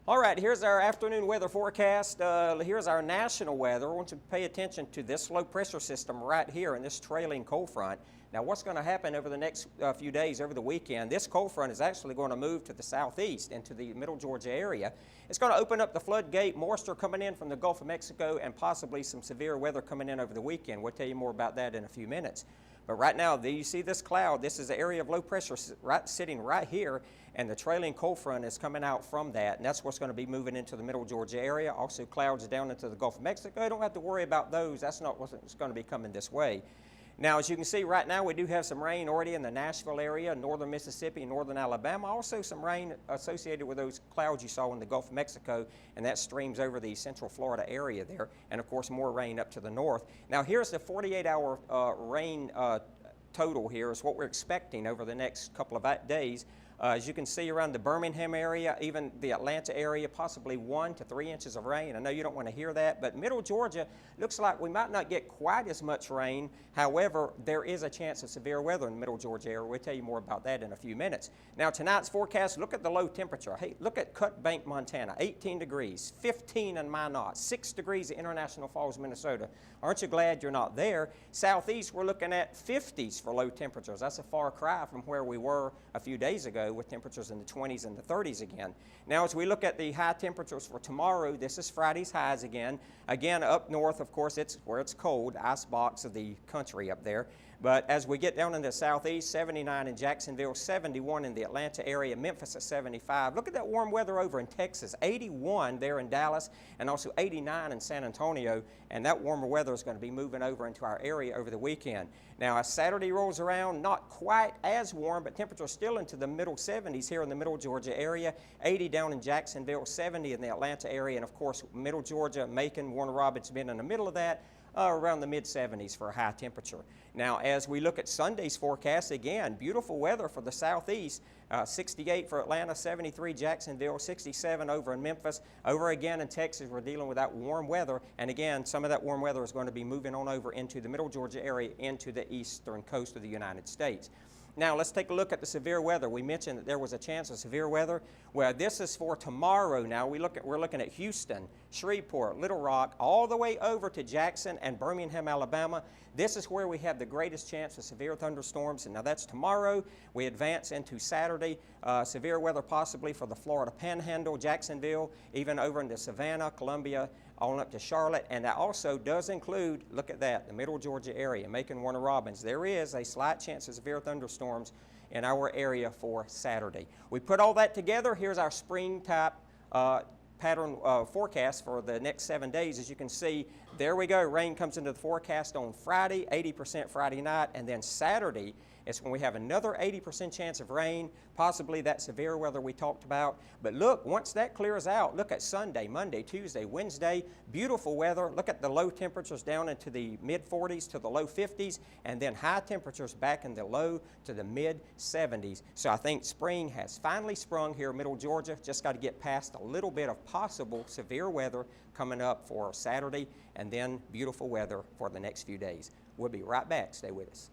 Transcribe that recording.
All right, here's our afternoon weather forecast. Here's our national weather. I want you to pay attention to this low pressure system right here and this trailing cold front. Now what's going to happen over the next few days, over the weekend, this cold front is actually going to move to the southeast into the middle Georgia area. It's going to open up the floodgate, moisture coming in from the Gulf of Mexico, and possibly some severe weather coming in over the weekend. We'll tell you more about that in a few minutes. But right now, you see this cloud. This is the area of low pressure sitting right here, and the trailing cold front is coming out from that, and that's what's going to be moving into the middle Georgia area. Also clouds down into the Gulf of Mexico. Don't have to worry about those. That's not what's going to be coming this way. Now, as you can see right now, we do have some rain already in the Nashville area, northern Mississippi, northern Alabama. Also some rain associated with those clouds you saw in the Gulf of Mexico, and that streams over the central Florida area there. And of course, more rain up to the north. Now, here's the 48-hour rain total here is what we're expecting over the next couple of days. As you can see around the Birmingham area, even the Atlanta area, possibly 1 to 3 inches of rain. I know you don't want to hear that, but middle Georgia looks like we might not get quite as much rain. However, there is a chance of severe weather in the middle Georgia area. We'll tell you more about that in a few minutes. Now, tonight's forecast, look at the low temperature. Hey, look at Cut Bank, Montana, 18 degrees, 15 in Minot, 6 degrees at International Falls, Minnesota. Aren't you glad you're not there? Southeast, we're looking at 50s for low temperatures. That's a far cry from where we were a few days ago, with temperatures in the 20s and the 30s again. Now, as we look at the high temperatures for tomorrow, this is Friday's highs again. Again, up north, of course, it's where it's cold, ice box of the country up there. But as we get down in the southeast, 79 in Jacksonville, 71 in the Atlanta area, Memphis at 75. Look at that warm weather over in Texas, 81 there in Dallas, and also 89 in San Antonio. And that warmer weather is going to be moving over into our area over the weekend. Now, as Saturday rolls around, not quite as warm, but temperatures still into the middle 70s here in the middle Georgia area, 80 down in Jacksonville, 70 in the Atlanta area, and of course, middle Georgia, Macon, Warner Robins been in the middle of that. Around the mid-70s for a high temperature. Now, as we look at Sunday's forecast, again, beautiful weather for the southeast, 68 for Atlanta, 73 Jacksonville, 67 over in Memphis. Over again in Texas, we're dealing with that warm weather, and again, some of that warm weather is going to be moving on over into the middle Georgia area, into the eastern coast of the United States. Now, let's take a look at the severe weather. We mentioned that there was a chance of severe weather. Well, this is for tomorrow now. We're looking at Houston, Shreveport, Little Rock, all the way over to Jackson and Birmingham, Alabama. This is where we have the greatest chance of severe thunderstorms. And now that's tomorrow. We advance into Saturday. Severe weather possibly for the Florida Panhandle, Jacksonville, even over into Savannah, Columbia, on up to Charlotte. And that also does include, look at that, the middle Georgia area, Macon, Warner Robins. There is a slight chance of severe thunderstorms in our area for Saturday. We put all that together. Here's our spring type pattern forecast for the next 7 days. As you can see, there we go. Rain comes into the forecast on Friday, 80% Friday night, and then Saturday is when we have another 80% chance of rain, possibly that severe weather we talked about. But look, once that clears out, look at Sunday, Monday, Tuesday, Wednesday, beautiful weather. Look at the low temperatures down into the mid-40s to the low 50s, and then high temperatures back in the low to the mid-70s. So I think spring has finally sprung here in middle Georgia. Just got to get past a little bit of possible severe weather coming up for Saturday, and then beautiful weather for the next few days. We'll be right back. Stay with us.